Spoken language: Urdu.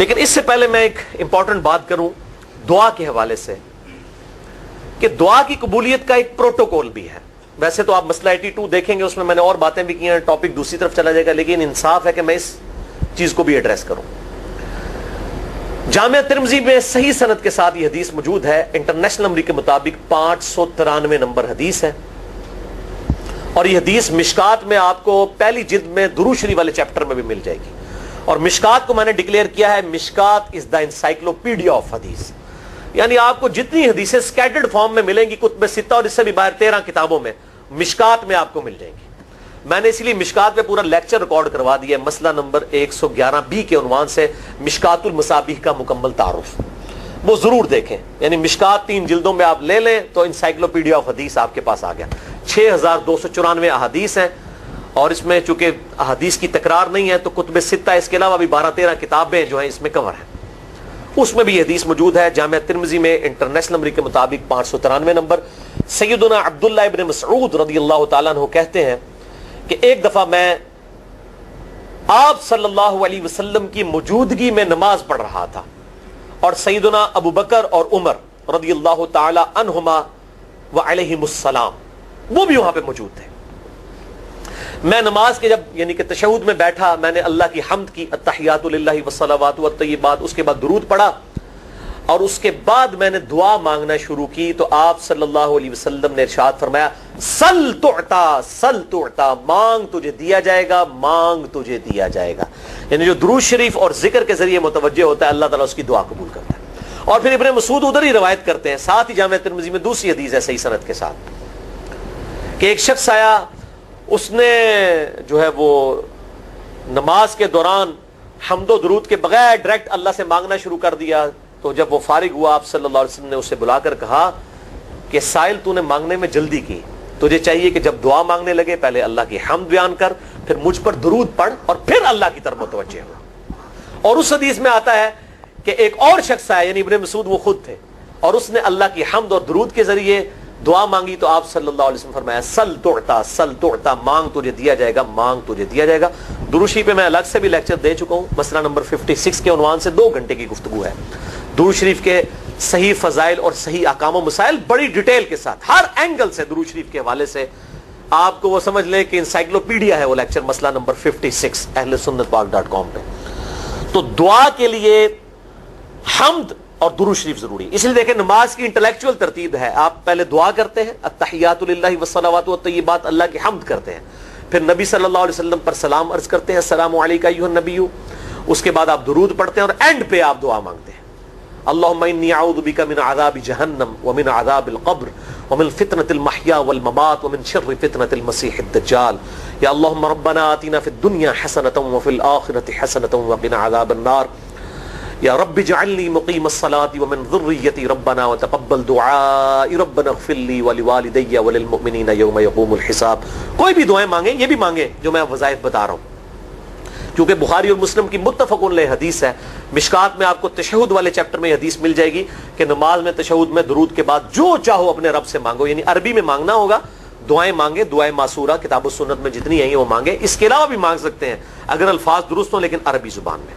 لیکن اس سے پہلے میں ایک امپورٹنٹ بات کروں دعا کے حوالے سے کہ دعا کی قبولیت کا ایک پروٹوکول بھی ہے. ویسے تو آپ مسئلہ 82 دیکھیں گے, اس میں نے اور باتیں بھی کی ہیں, ٹاپک دوسری طرف چلا جائے گا, لیکن انصاف ہے کہ میں اس چیز کو بھی ایڈریس کروں. جامعہ ترمذی میں صحیح سند کے ساتھ یہ حدیث موجود ہے, انٹرنیشنل نمبر کے مطابق 593 نمبر حدیث ہے, اور یہ حدیث مشکات میں آپ کو پہلی جلد میں درود شریف والے چیپٹر میں بھی مل جائے گی. اور مشکات کو میں نے ڈکلیئر کیا ہے مشکات از دا انسائکلوپیڈیا آف حدیث, یعنی آپ کو جتنی حدیثیں سکیٹرڈ فارم میں ملیں گی کتب ستہ اور اس سے بھی باہر 13 کتابوں میں, مشکات میں آپ کو مل جائیں گی. میں نے اس لیے مشکات پہ پورا لیکچر ریکارڈ کروا دیا ہے, مسئلہ نمبر 111B کے عنوان سے مشکات المصابیح کا مکمل تعارف, وہ ضرور دیکھیں. یعنی مشکات 3 جلدوں میں آپ لے لیں تو انسائکلوپیڈیا آف حدیث آپ کے پاس آ گیا. 6294 احادیث ہیں, اور اس میں چونکہ احادیث کی تکرار نہیں ہے تو کتب ستہ اس کے علاوہ بھی 12-13 کتابیں جو ہیں اس میں کور ہیں, اس میں بھی یہ حدیث موجود ہے. جامعہ ترمذی میں انٹرنیشنل نمبر کے مطابق 593 نمبر. سیدنا عبداللہ ابن مسعود رضی اللہ تعالیٰ عنہ کہتے ہیں کہ ایک دفعہ میں آپ صلی اللہ علیہ وسلم کی موجودگی میں نماز پڑھ رہا تھا, اور سیدنا ابو بکر اور عمر رضی اللہ تعالی عنہما وعلیہم السلام وہ بھی وہاں پہ موجود تھے. میں نماز کے جب یعنی کہ تشہد میں بیٹھا, میں نے اللہ کی حمد کی, التحیات للہ والصلوات والطیبات, اس کے بعد درود پڑھا, اور اس کے بعد میں نے دعا مانگنا شروع کی تو آپ صلی اللہ علیہ وسلم نے ارشاد فرمایا سل تعطا سل تعطا, مانگ تجھے دیا جائے گا, مانگ تجھے دیا جائے گا. یعنی جو درود شریف اور ذکر کے ذریعے متوجہ ہوتا ہے اللہ تعالیٰ اس کی دعا قبول کرتا ہے. اور پھر ابن مسعود ادھر ہی روایت کرتے ہیں, ساتھ ہی جامعہ ترمذی میں دوسری حدیث ہے صحیح سند کے ساتھ کہ ایک شخص آیا, اس نے جو ہے وہ نماز کے دوران حمد و درود کے بغیر ڈائریکٹ اللہ سے مانگنا شروع کر دیا. تو جب وہ فارغ ہوا آپ صلی اللہ علیہ وسلم نے اسے بلا کر کہا کہ سائل تو نے مانگنے میں جلدی کی, تجھے چاہیے کہ جب دعا مانگنے لگے پہلے اللہ کی حمد بیان کر, پھر مجھ پر درود پڑھ, اور پھر اللہ کی طرف متوجہ ہو. اور اس حدیث میں آتا ہے کہ ایک اور شخص آیا, یعنی ابن مسعود وہ خود تھے, اور اس نے اللہ کی حمد اور درود کے ذریعے دعا مانگی تو آپ صلی اللہ علیہ وسلم فرمایا سل تعطا سل تعطا, مانگ تجھے دیا جائے گا, مانگ تجھے دیا جائے گا. درود شریف پہ میں الگ سے بھی لیکچر دے چکا ہوں, مسئلہ نمبر 56 کے عنوان سے 2 گھنٹے کی گفتگو ہے. درود شریف کے صحیح فضائل اور صحیح احکام و مسائل بڑی ڈیٹیل کے ساتھ ہر اینگل سے درود شریف کے حوالے سے آپ کو وہ سمجھ لیں کہ انسائکلوپیڈیا ہے وہ لیکچر, مسئلہ نمبر 56 اہل سنت پاک .com پہ. تو دعا کے لیے حمد اور درود شریف ضروری. اس لیے دیکھیں نماز کی انٹلیکچوئل ترتیب ہے, آپ پہلے دعا کرتے ہیں التحیات للہ والصلوات والطیبات, اللہ کی حمد کرتے ہیں, پھر نبی صلی اللہ علیہ وسلم پر سلام عرض کرتے ہیں السلام علیکہ ایھا النبی, اس کے بعد آپ درود پڑھتے ہیں, اور اینڈ پہ آپ دعا مانگتے ہیں اللہم انی اعوذ بک من عذاب جہنم ومن عذاب القبر ومن فتنة المحیا والممات ومن شر فتنة المسیح الدجال, یا اللہم ربنا آتنا فی الدنیا حسنة وفی الآخرة حسنة وقنا عذاب النار, یا رب اجعلنی مقیم الصلاة ومن ذریتی ربنا وتقبل دعائی ربنا اغفر لی ولوالدی وللمؤمنین یوم یقوم الحساب. کوئی بھی دعائیں مانگیں, یہ بھی مانگیں جو میں وظائف بتا رہا ہوں, کیونکہ بخاری اور مسلم کی متفق علیہ حدیث ہے. مشکات میں آپ کو تشہد والے چیپٹر میں حدیث مل جائے گی کہ نماز میں تشہد میں درود کے بعد جو چاہو اپنے رب سے مانگو, یعنی عربی میں مانگنا ہوگا, دعائیں مانگے, دعائیں معصورہ کتاب و سنت میں جتنی ہیں وہ مانگے, اس کے علاوہ بھی مانگ سکتے ہیں اگر الفاظ درست ہوں لیکن عربی زبان میں.